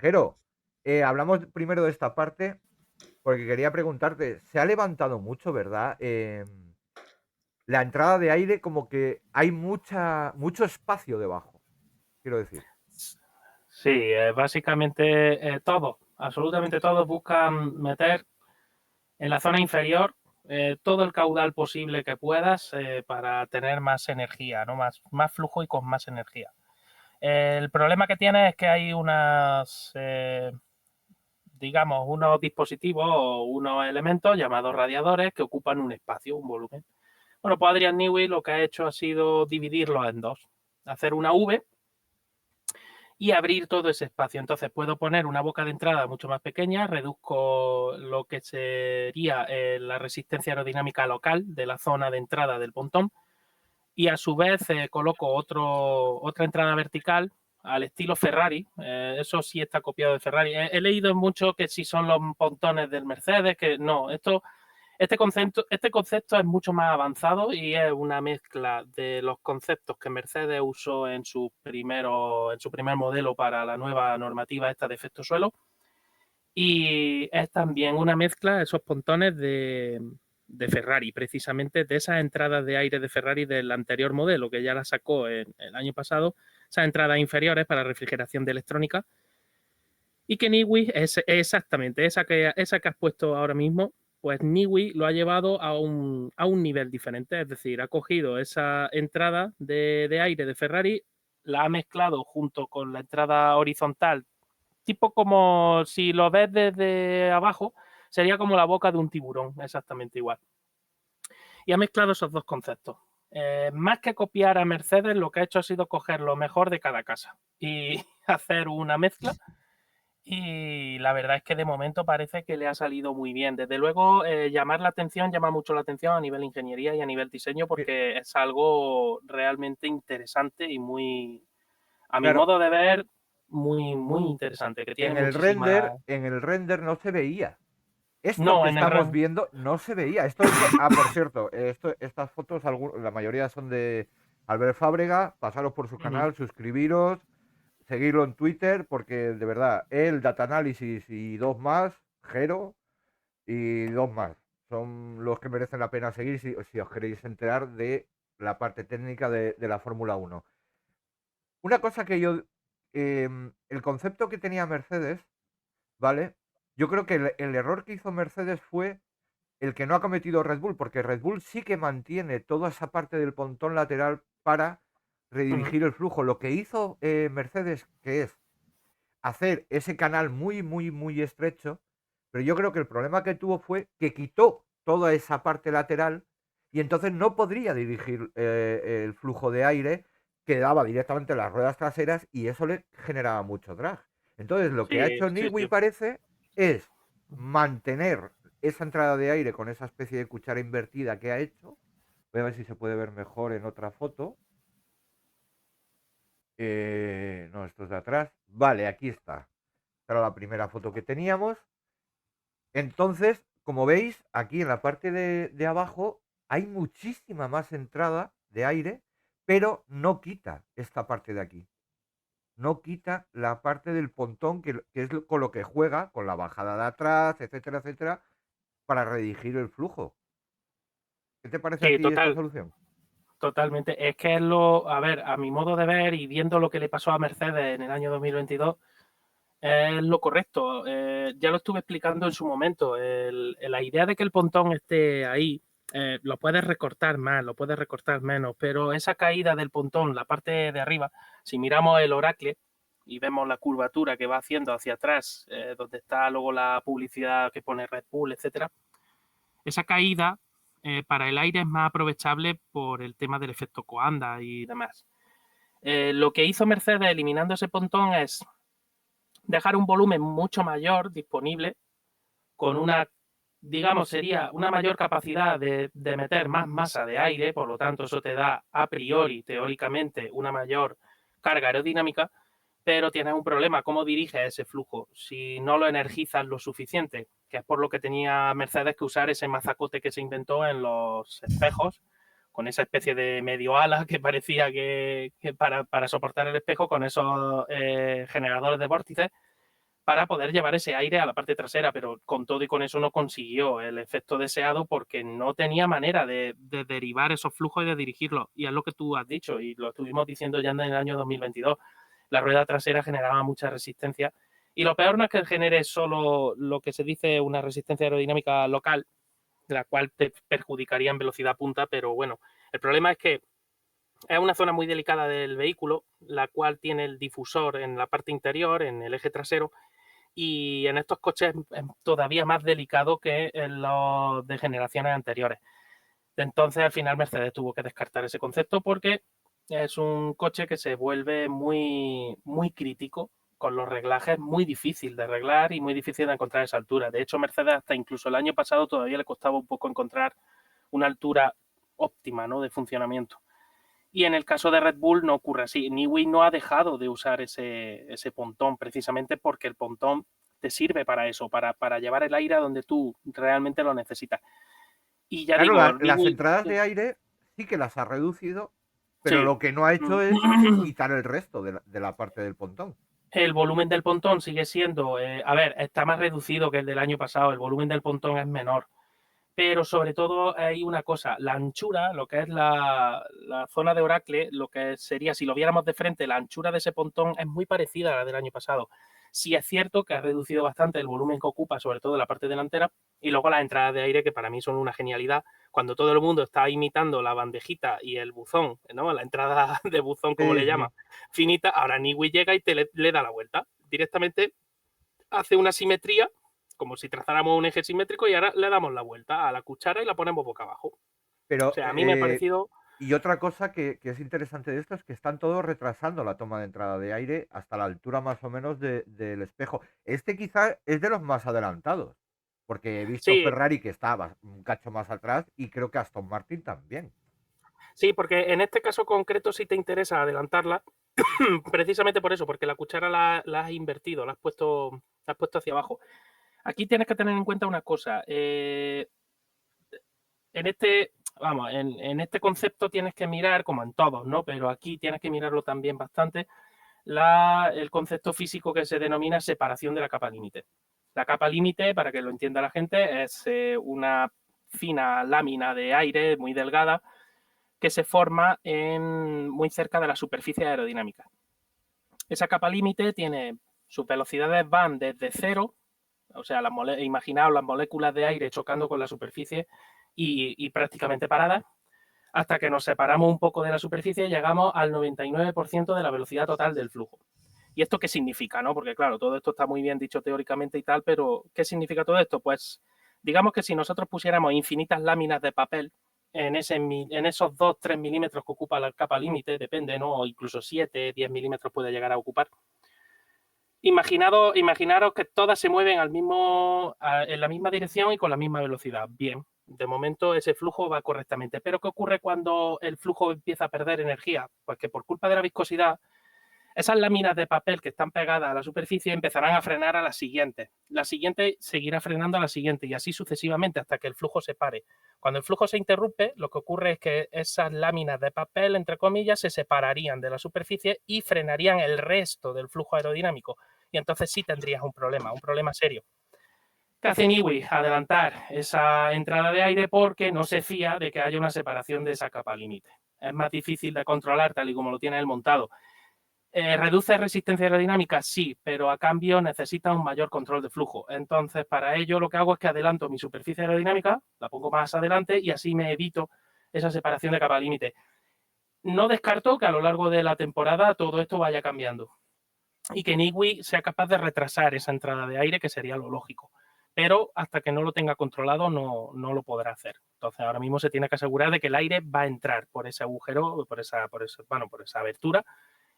Jero, hablamos primero de esta parte porque quería preguntarte, se ha levantado mucho, ¿verdad? La entrada de aire, como que hay mucho espacio debajo, quiero decir. Sí, básicamente todos, absolutamente todos buscan meter en la zona inferior todo el caudal posible que puedas para tener más energía, ¿no? Más flujo y con más energía. El problema que tiene es que hay digamos, unos dispositivos o unos elementos llamados radiadores que ocupan un espacio, un volumen. Bueno, pues Adrian Newey lo que ha hecho ha sido dividirlo en dos, hacer una V y abrir todo ese espacio. Entonces puedo poner una boca de entrada mucho más pequeña, reduzco lo que sería la resistencia aerodinámica local de la zona de entrada del pontón y a su vez coloco otra entrada vertical al estilo Ferrari. Eso sí está copiado de Ferrari. He leído mucho que sí son los pontones del Mercedes, que no, este concepto es mucho más avanzado y es una mezcla de los conceptos que Mercedes usó en su primer modelo para la nueva normativa esta de efecto suelo y es también una mezcla de esos pontones de Ferrari, precisamente de esas entradas de aire de Ferrari del anterior modelo que ya la sacó el año pasado, esas entradas inferiores para refrigeración de electrónica y que Niwi es exactamente esa que has puesto ahora mismo, pues Niwi lo ha llevado a un nivel diferente, es decir, ha cogido esa entrada de aire de Ferrari, la ha mezclado junto con la entrada horizontal, tipo como si lo ves desde abajo, sería como la boca de un tiburón, exactamente igual. Y ha mezclado esos dos conceptos. Más que copiar a Mercedes, lo que ha hecho ha sido coger lo mejor de cada casa y hacer una mezcla y la verdad es que de momento parece que le ha salido muy bien. Desde luego, llama mucho la atención a nivel ingeniería y a nivel diseño Sí, porque es algo realmente interesante y muy, a mi claro, modo de ver, muy interesante, que tiene en muchísima... en el render no se veía. Esto No, que en el estamos REN... viendo no se veía. Por cierto, estas fotos, la mayoría son de Albert Fábrega. Pasaros por su Ujú. canal, suscribiros, seguirlo en Twitter, porque de verdad, él, Data Analysis y dos más, Jero y dos más, son los que merecen la pena seguir si os queréis enterar de la parte técnica de la Fórmula Uno. Una cosa que el concepto que tenía Mercedes, ¿vale? Yo creo que el error que hizo Mercedes fue el que no ha cometido Red Bull, porque Red Bull sí que mantiene toda esa parte del pontón lateral para Ujú. redirigir el flujo. Lo que hizo Mercedes, que es hacer ese canal muy estrecho, pero yo creo que el problema que tuvo fue que quitó toda esa parte lateral y entonces no podría dirigir el flujo de aire que daba directamente a las ruedas traseras y eso le generaba mucho drag. Entonces lo que ha Sí, hecho sí, Newey sí. parece es mantener esa entrada de aire con esa especie de cuchara invertida que ha hecho. Voy a ver si se puede ver mejor en otra foto. No, esto es de atrás. Vale, aquí está. Esta era la primera foto que teníamos. Entonces, como veis, aquí en la parte de abajo hay muchísima más entrada de aire, pero no quita esta parte de aquí. No quita la parte del pontón que es con lo que juega, con la bajada de atrás, etcétera, etcétera, para redirigir el flujo. ¿Qué te parece a Sí, ti esta solución? totalmente. Es que a ver, a mi modo de ver y viendo lo que le pasó a Mercedes en el año 2022, es lo correcto. Ya lo estuve explicando en su momento. La idea de que el pontón esté ahí, lo puedes recortar más, lo puedes recortar menos, pero esa caída del pontón, la parte de arriba, si miramos el Oracle y vemos la curvatura que va haciendo hacia atrás, donde está luego la publicidad que pone Red Bull, etcétera, esa caída para el aire es más aprovechable por el tema del efecto Coanda y demás. Lo que hizo Mercedes eliminando ese pontón es dejar un volumen mucho mayor disponible con una, digamos, sería una mayor capacidad de meter más masa de aire, por lo tanto eso te da a priori, teóricamente, una mayor carga aerodinámica, pero tienes un problema, ¿cómo diriges ese flujo? Si no lo energizas lo suficiente, que es por lo que tenía Mercedes que usar ese mazacote que se inventó en los espejos, con esa especie de medio ala que parecía que para soportar el espejo con esos generadores de vórtices, para poder llevar ese aire a la parte trasera, pero con todo y con eso no consiguió el efecto deseado porque no tenía manera de derivar esos flujos y de dirigirlos. Y es lo que tú has dicho y lo estuvimos diciendo ya en el año 2022. La rueda trasera generaba mucha resistencia y lo peor no es que genere solo lo que se dice una resistencia aerodinámica local, la cual te perjudicaría en velocidad punta, pero bueno, el problema es que es una zona muy delicada del vehículo, la cual tiene el difusor en la parte interior, en el eje trasero, y en estos coches es todavía más delicado que en los de generaciones anteriores. Entonces, al final, Mercedes tuvo que descartar ese concepto porque es un coche que se vuelve muy, muy crítico con los reglajes, muy difícil de arreglar y muy difícil de encontrar esa altura. De hecho, Mercedes hasta incluso el año pasado todavía le costaba un poco encontrar una altura óptima, ¿no?, de funcionamiento. Y en el caso de Red Bull no ocurre así. Newey no ha dejado de usar ese pontón precisamente porque el pontón te sirve para eso, para llevar el aire a donde tú realmente lo necesitas. Y ya Claro, digo, las Newey, entradas de aire sí que las ha reducido, pero sí. lo que no ha hecho es quitar el resto de la parte del pontón. El volumen del pontón sigue siendo, a ver, está más reducido que el del año pasado, el volumen del pontón es menor, pero sobre todo hay una cosa, la anchura, lo que es la zona de Oracle, lo que sería, si lo viéramos de frente, la anchura de ese pontón es muy parecida a la del año pasado. Sí es cierto que ha reducido bastante el volumen que ocupa, sobre todo la parte delantera, y luego las entradas de aire, que para mí son una genialidad, cuando todo el mundo está imitando la bandejita y el buzón, ¿no?, la entrada de buzón, como Sí, le llama, sí. finita, ahora Niwi llega y le da la vuelta. Directamente hace una simetría, como si trazáramos un eje simétrico, y ahora le damos la vuelta a la cuchara y la ponemos boca abajo. O Pero, sea, a mí me ha parecido... y otra cosa que es interesante de esto es que están todos retrasando la toma de entrada de aire hasta la altura más o menos del espejo. Este quizá es de los más adelantados, porque he visto Sí, Ferrari que estaba un cacho más atrás y creo que Aston Martin también. sí, porque en este caso concreto sí te interesa adelantarla, precisamente por eso, porque la cuchara la has invertido, la has puesto hacia abajo. Aquí tienes que tener en cuenta una cosa. En este, vamos, en este concepto tienes que mirar, como en todos, ¿no? Pero aquí tienes que mirarlo también bastante, el concepto físico que se denomina separación de la capa límite. La capa límite, para que lo entienda la gente, es una fina lámina de aire muy delgada que se forma muy cerca de la superficie aerodinámica. Esa capa límite tiene, sus velocidades van desde cero, o sea, imaginaos las moléculas de aire chocando con la superficie y prácticamente paradas, hasta que nos separamos un poco de la superficie y llegamos al 99% de la velocidad total del flujo. ¿Y esto qué significa, no? Porque claro, todo esto está muy bien dicho teóricamente y tal, pero ¿qué significa todo esto? Pues digamos que si nosotros pusiéramos infinitas láminas de papel en esos 2-3 milímetros que ocupa la capa límite, depende, ¿no? O incluso 7-10 milímetros puede llegar a ocupar. Imaginaros que todas se mueven en la misma dirección y con la misma velocidad. Bien, de momento ese flujo va correctamente. Pero ¿qué ocurre cuando el flujo empieza a perder energía? Pues que por culpa de la viscosidad, esas láminas de papel que están pegadas a la superficie empezarán a frenar a las siguientes. La siguiente seguirá frenando a la siguiente y así sucesivamente hasta que el flujo se pare. Cuando el flujo se interrumpe, lo que ocurre es que esas láminas de papel, entre comillas, se separarían de la superficie y frenarían el resto del flujo aerodinámico. Y entonces sí tendrías un problema serio. ¿Qué hace Niwi? Adelantar esa entrada de aire porque no se fía de que haya una separación de esa capa límite. Es más difícil de controlar tal y como lo tiene el montado. ¿Reduce resistencia aerodinámica? Sí, pero a cambio necesita un mayor control de flujo. Entonces, para ello lo que hago es que adelanto mi superficie aerodinámica, la pongo más adelante y así me evito esa separación de capa límite. No descarto que a lo largo de la temporada todo esto vaya cambiando y que Niwi sea capaz de retrasar esa entrada de aire, que sería lo lógico. Pero hasta que no lo tenga controlado no lo podrá hacer. Entonces ahora mismo se tiene que asegurar de que el aire va a entrar por ese agujero, por esa abertura,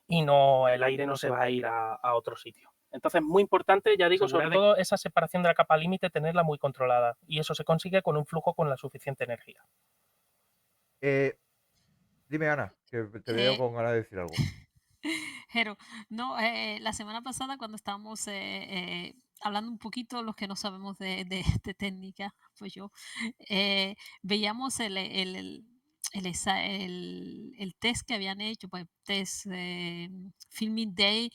y no, el aire no se va a ir a otro sitio. Entonces, muy importante, ya digo, sobre todo esa separación de la capa límite, tenerla muy controlada. Y eso se consigue con un flujo con la suficiente energía. Eh, Dime, Ana, que te veo Eh, con ganas de decir algo. Jero, no, la semana pasada cuando estábamos hablando un poquito, los que no sabemos de técnica, pues yo, veíamos el test que habían hecho, pues test filming day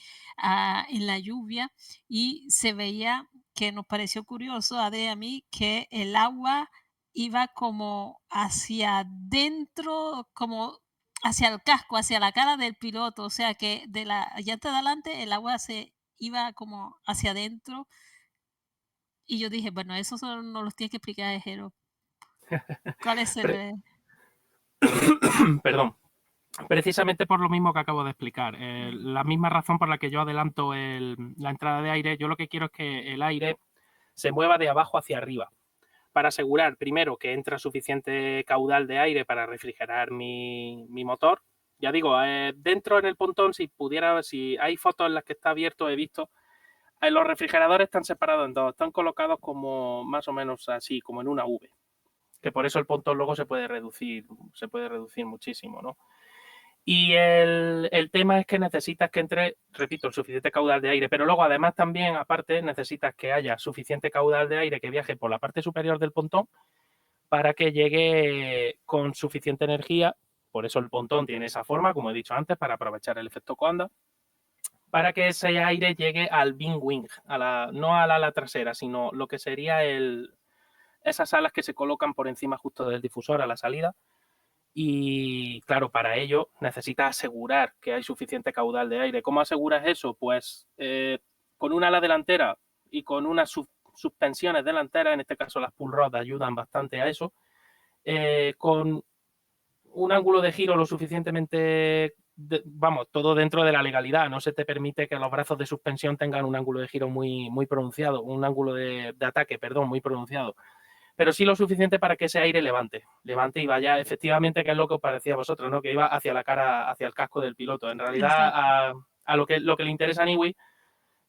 en la lluvia y se veía que nos pareció curioso a Ade y a mí que el agua iba como hacia adentro, como hacia el casco, hacia la cara del piloto, o sea que de la llanta de adelante el agua se iba como hacia adentro y yo dije, bueno, eso solo nos los tiene que explicar el Jero. ¿Cuál es el...? Pre- Perdón. Precisamente por lo mismo que acabo de explicar. La misma razón por la que yo adelanto la entrada de aire, yo lo que quiero es que el aire se mueva de abajo hacia arriba, para asegurar, primero, que entra suficiente caudal de aire para refrigerar mi motor. Ya digo, dentro en el pontón, si hay fotos en las que está abierto, he visto, los refrigeradores están separados en dos, están colocados como más o menos así, como en una V, que por eso el pontón luego se puede reducir muchísimo, ¿no? Y el tema es que necesitas que entre, repito, el suficiente caudal de aire, pero luego además también, aparte, necesitas que haya suficiente caudal de aire que viaje por la parte superior del pontón para que llegue con suficiente energía. Por eso el pontón tiene esa forma, como he dicho antes, para aprovechar el efecto Coanda, para que ese aire llegue al wing wing, no al ala trasera, sino lo que sería esas alas que se colocan por encima justo del difusor a la salida. Y claro, para ello necesitas asegurar que hay suficiente caudal de aire. ¿Cómo aseguras eso? Pues con una ala delantera y con unas suspensiones delanteras, en este caso las pull rods ayudan bastante a eso, con un ángulo de giro lo suficientemente, vamos, todo dentro de la legalidad. No se te permite que los brazos de suspensión tengan un ángulo de giro muy pronunciado, un ángulo de ataque, perdón, muy pronunciado, pero sí lo suficiente para que ese aire levante y vaya efectivamente, que es lo que os parecía a vosotros, ¿no? Que iba hacia la cara, hacia el casco del piloto. En realidad, a lo que le interesa a Niwi,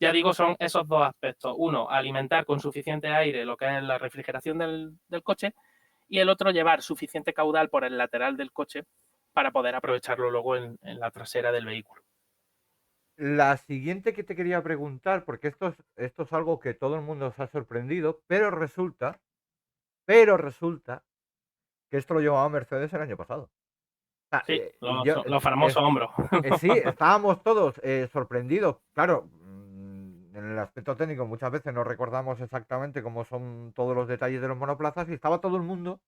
ya digo, son esos dos aspectos. Uno, alimentar con suficiente aire lo que es la refrigeración del coche, y el otro, llevar suficiente caudal por el lateral del coche para poder aprovecharlo luego en la trasera del vehículo. La siguiente que te quería preguntar, porque esto es algo que todo el mundo se ha sorprendido, pero resulta que esto lo llevaba Mercedes el año pasado. Sí, los famosos hombros. Sí, estábamos todos sorprendidos. Claro, en el aspecto técnico muchas veces no recordamos exactamente cómo son todos los detalles de los monoplazas y estaba todo el mundo,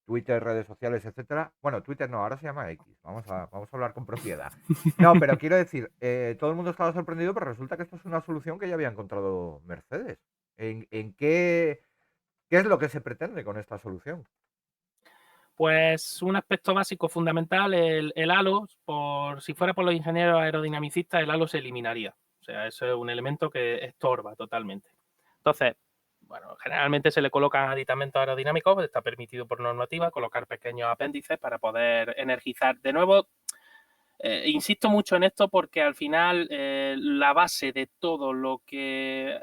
Twitter, redes sociales, etcétera. Bueno, Twitter no, ahora se llama X. Vamos a hablar con propiedad. No, pero quiero decir, todo el mundo estaba sorprendido, pero resulta que esto es una solución que ya había encontrado Mercedes. ¿En qué es lo que se pretende con esta solución? Pues un aspecto básico fundamental, el halo, si fuera por los ingenieros aerodinamicistas, el halo se eliminaría. O sea, eso es un elemento que estorba totalmente. Entonces, bueno, generalmente se le colocan aditamentos aerodinámicos, está permitido por normativa colocar pequeños apéndices para poder energizar. De nuevo, insisto mucho en esto porque al final la base de todo lo que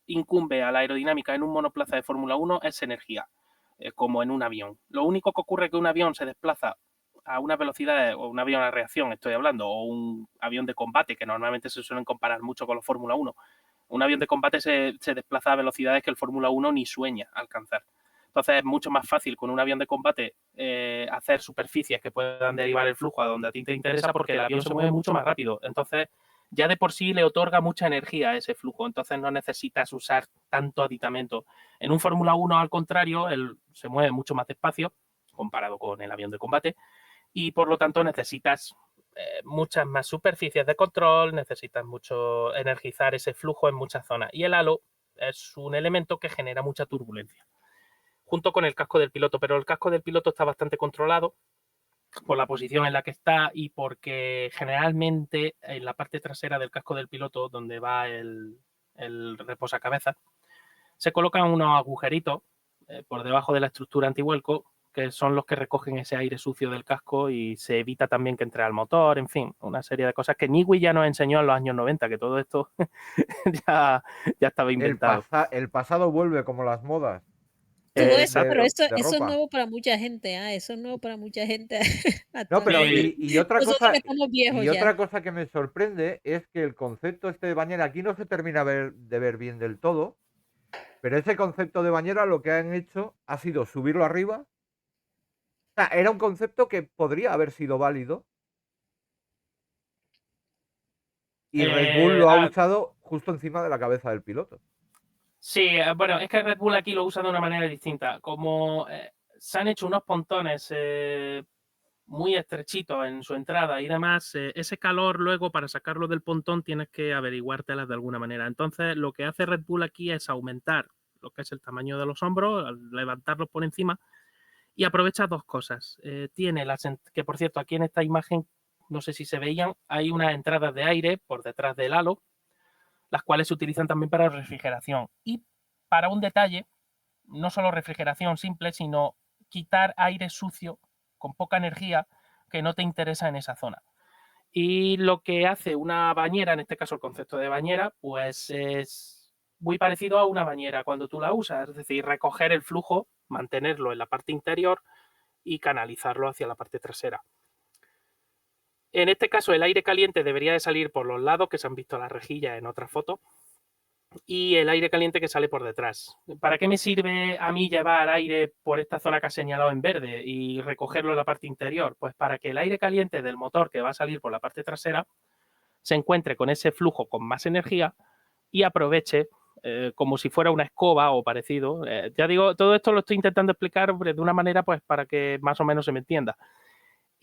incumbe a la aerodinámica en un monoplaza de Fórmula 1 es energía, como en un avión. Lo único que ocurre es que un avión se desplaza a una velocidad, o un avión a reacción estoy hablando, o un avión de combate, que normalmente se suelen comparar mucho con los Fórmula 1. Un avión de combate se desplaza a velocidades que el Fórmula 1 ni sueña alcanzar. Entonces es mucho más fácil con un avión de combate hacer superficies que puedan derivar el flujo a donde a ti te interesa, porque el avión se mueve mucho más rápido. Entonces ya de por sí le otorga mucha energía a ese flujo. Entonces no necesitas usar tanto aditamento. En un Fórmula 1, al contrario, él se mueve mucho más despacio comparado con el avión de combate, y por lo tanto necesitas muchas más superficies de control, necesitas mucho energizar ese flujo en muchas zonas. Y el halo es un elemento que genera mucha turbulencia, junto con el casco del piloto, pero el casco del piloto está bastante controlado por la posición en la que está y porque generalmente en la parte trasera del casco del piloto, donde va el reposacabezas, se colocan unos agujeritos por debajo de la estructura antivuelco, que son los que recogen ese aire sucio del casco y se evita también que entre al motor, en fin, una serie de cosas que Niwi ya nos enseñó en los años 90, que todo esto ya estaba inventado. El pasado vuelve como las modas. Todo eso, Exacto. pero eso es ropa. nuevo para mucha gente, eso es nuevo para mucha gente No, pero actualmente. y otra Nosotros cosa, que estamos viejos ya. otra cosa que me sorprende es que el concepto este de bañera aquí no se termina de ver bien del todo, pero ese concepto de bañera lo que han hecho ha sido subirlo arriba sea, era un concepto que podría haber sido válido y Red Bull lo ha usado justo encima de la cabeza del piloto. Sí, bueno, es que Red Bull aquí lo usa de una manera distinta. Como se han hecho unos pontones muy estrechitos en su entrada y demás, ese calor luego para sacarlo del pontón tienes que averiguártelas de alguna manera. Entonces, lo que hace Red Bull aquí es aumentar lo que es el tamaño de los hombros, levantarlos por encima y aprovecha dos cosas. Tiene que, por cierto, aquí en esta imagen, no sé si se veían, hay unas entradas de aire por detrás del halo, las cuales se utilizan también para refrigeración. Y para un detalle, no solo refrigeración simple, sino quitar aire sucio con poca energía que no te interesa en esa zona. Y lo que hace una bañera, en este caso el concepto de bañera, pues es muy parecido a una bañera cuando tú la usas, es decir, recoger el flujo, mantenerlo en la parte interior y canalizarlo hacia la parte trasera. En este caso, el aire caliente debería de salir por los lados, que se han visto las rejillas en otras fotos, y el aire caliente que sale por detrás. ¿Para qué me sirve a mí llevar aire por esta zona que has señalado en verde y recogerlo en la parte interior? Pues para que el aire caliente del motor que va a salir por la parte trasera se encuentre con ese flujo con más energía y aproveche como si fuera una escoba o parecido. Ya digo, todo esto lo estoy intentando explicar de una manera pues para que más o menos se me entienda.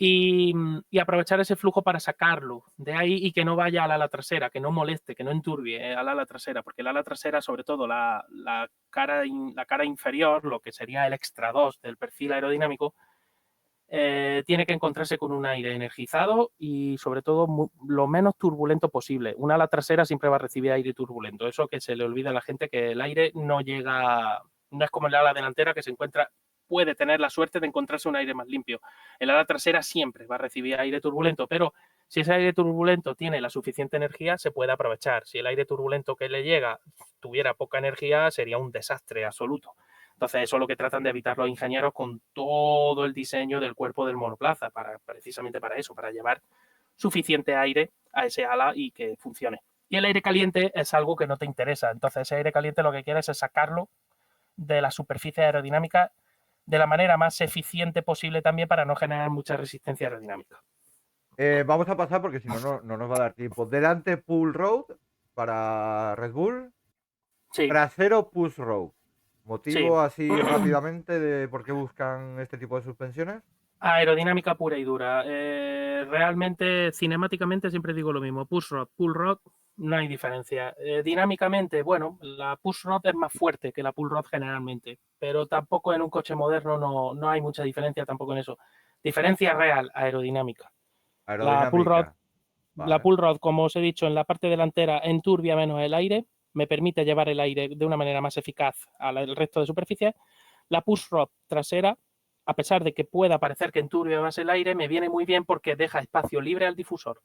Y aprovechar ese flujo para sacarlo de ahí y que no vaya al ala trasera, que no moleste, que no enturbie al ala trasera, porque el ala trasera, sobre todo la cara inferior, lo que sería el extra 2 del perfil aerodinámico, tiene que encontrarse con un aire energizado y sobre todo lo menos turbulento posible. Un ala trasera siempre va a recibir aire turbulento. Eso que se le olvida a la gente, que el aire no llega, no es como el ala delantera que puede tener la suerte de encontrarse un aire más limpio. El ala trasera siempre va a recibir aire turbulento, pero si ese aire turbulento tiene la suficiente energía, se puede aprovechar. Si el aire turbulento que le llega tuviera poca energía, sería un desastre absoluto. Entonces, eso es lo que tratan de evitar los ingenieros con todo el diseño del cuerpo del monoplaza, precisamente para eso, para llevar suficiente aire a ese ala y que funcione. Y el aire caliente es algo que no te interesa. Entonces, ese aire caliente lo que quieres es sacarlo de la superficie aerodinámica de la manera más eficiente posible también para no generar mucha resistencia aerodinámica. Vamos a pasar porque si no, no nos va a dar tiempo. Delante, pull road para Red Bull. Sí. Trasero, push road. ¿Motivo así rápidamente de por qué buscan este tipo de suspensiones? Aerodinámica pura y dura. Realmente, cinemáticamente, siempre digo lo mismo. Push rod, pull rod, no hay diferencia. Dinámicamente, bueno, la push rod es más fuerte que la pull rod generalmente, pero tampoco en un coche moderno no hay mucha diferencia tampoco en eso. Diferencia real, aerodinámica. Aerodinámica. La pull rod, como os he dicho, en la parte delantera enturbia menos el aire, me permite llevar el aire de una manera más eficaz al resto de superficie. La push rod trasera, a pesar de que pueda parecer que enturbia más el aire, me viene muy bien porque deja espacio libre al difusor.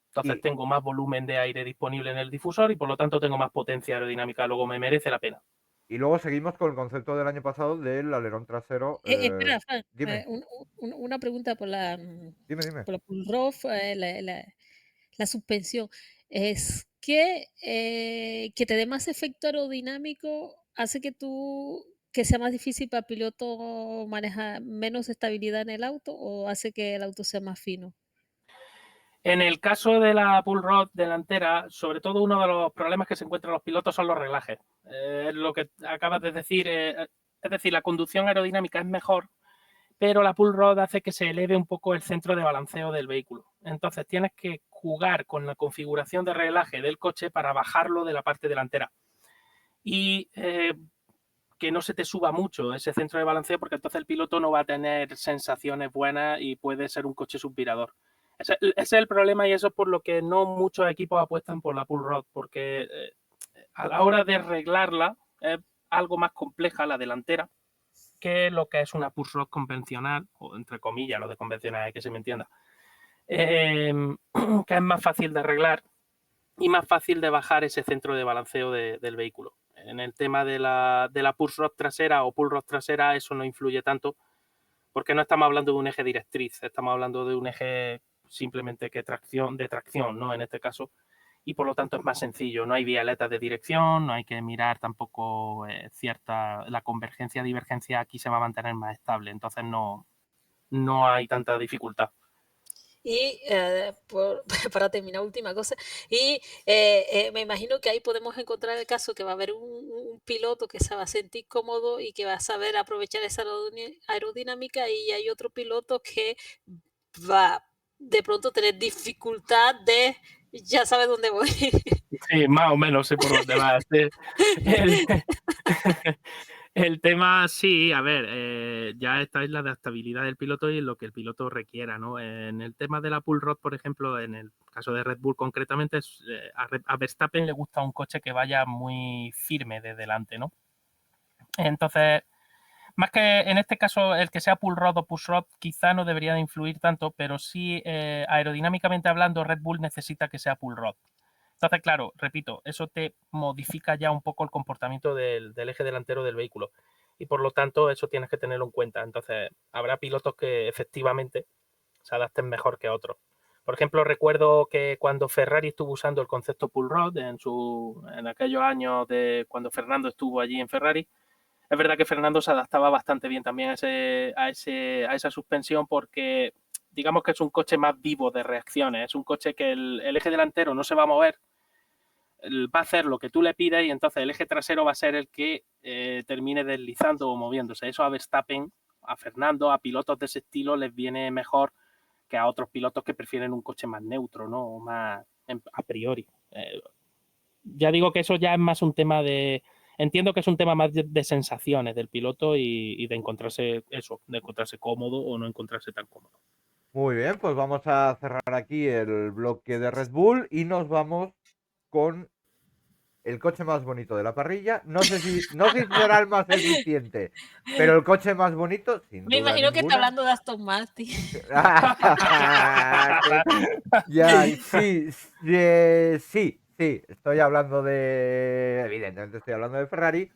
Entonces tengo más volumen de aire disponible en el difusor y por lo tanto tengo más potencia aerodinámica. Luego me merece la pena. Y luego seguimos con el concepto del año pasado del alerón trasero. Espera, Fran, Dime, una pregunta por la dime. pull rod, la suspensión. Es que te dé más efecto aerodinámico hace que sea más difícil para el piloto manejar menos estabilidad en el auto o hace que el auto sea más fino. En el caso de la pull rod delantera, sobre todo uno de los problemas que se encuentran los pilotos son los reglajes. Lo que acabas de decir, es decir, la conducción aerodinámica es mejor, pero la pull rod hace que se eleve un poco el centro de balanceo del vehículo. Entonces tienes que jugar con la configuración de reglaje del coche para bajarlo de la parte delantera. Y que no se te suba mucho ese centro de balanceo, porque entonces el piloto no va a tener sensaciones buenas y puede ser un coche subvirador. Ese es el problema y eso es por lo que no muchos equipos apuestan por la pull rod, porque a la hora de arreglarla es algo más compleja la delantera que lo que es una push rod convencional, o entre comillas, lo de convencional, que se me entienda, que es más fácil de arreglar y más fácil de bajar ese centro de balanceo del vehículo. En el tema de la push rod trasera o pull rod trasera, eso no influye tanto, porque no estamos hablando de un eje directriz, estamos hablando de un eje simplemente de tracción, ¿no? En este caso, y por lo tanto es más sencillo. No hay vialetas de dirección, no hay que mirar tampoco la convergencia-divergencia aquí se va a mantener más estable, entonces no no hay tanta dificultad. Y para terminar, última cosa, y me imagino que ahí podemos encontrar el caso que va a haber un piloto que se va a sentir cómodo y que va a saber aprovechar esa aerodinámica, y hay otro piloto que va de pronto tener dificultad de, ya sabe dónde voy. Sí, más o menos sé por dónde va. El, el tema, sí, a ver, ya está en la adaptabilidad del piloto y en lo que el piloto requiera, ¿no? En el tema de la pull rod, por ejemplo, en el caso de Red Bull concretamente, a Verstappen le gusta un coche que vaya muy firme de delante, ¿no? Entonces, más que en este caso el que sea pull rod o push rod quizá no debería de influir tanto, pero sí aerodinámicamente hablando Red Bull necesita que sea pull rod. Entonces, claro, repito, eso te modifica ya un poco el comportamiento del eje delantero del vehículo y por lo tanto eso tienes que tenerlo en cuenta. Entonces, habrá pilotos que efectivamente se adapten mejor que otros. Por ejemplo, recuerdo que cuando Ferrari estuvo usando el concepto pull rod en aquellos años de cuando Fernando estuvo allí en Ferrari, es verdad que Fernando se adaptaba bastante bien también a esa suspensión porque digamos que es un coche más vivo de reacciones, es un coche que el eje delantero no se va a mover, va a hacer lo que tú le pides y entonces el eje trasero va a ser el que termine deslizando o moviéndose. Eso a Verstappen, a Fernando, a pilotos de ese estilo les viene mejor que a otros pilotos que prefieren un coche más neutro, ¿no? Más a priori. Ya digo que eso ya es más un tema de... Entiendo que es un tema más de sensaciones del piloto y de encontrarse eso, de encontrarse cómodo o no encontrarse tan cómodo. Muy bien, pues vamos a cerrar aquí el bloque de Red Bull y nos vamos con el coche más bonito de la parrilla. No sé si será el más eficiente, pero el coche más bonito, sin Me duda imagino que está ninguna. hablando de Aston Martin. Ya, sí, sí, sí, estoy hablando de, evidentemente estoy hablando de Ferrari,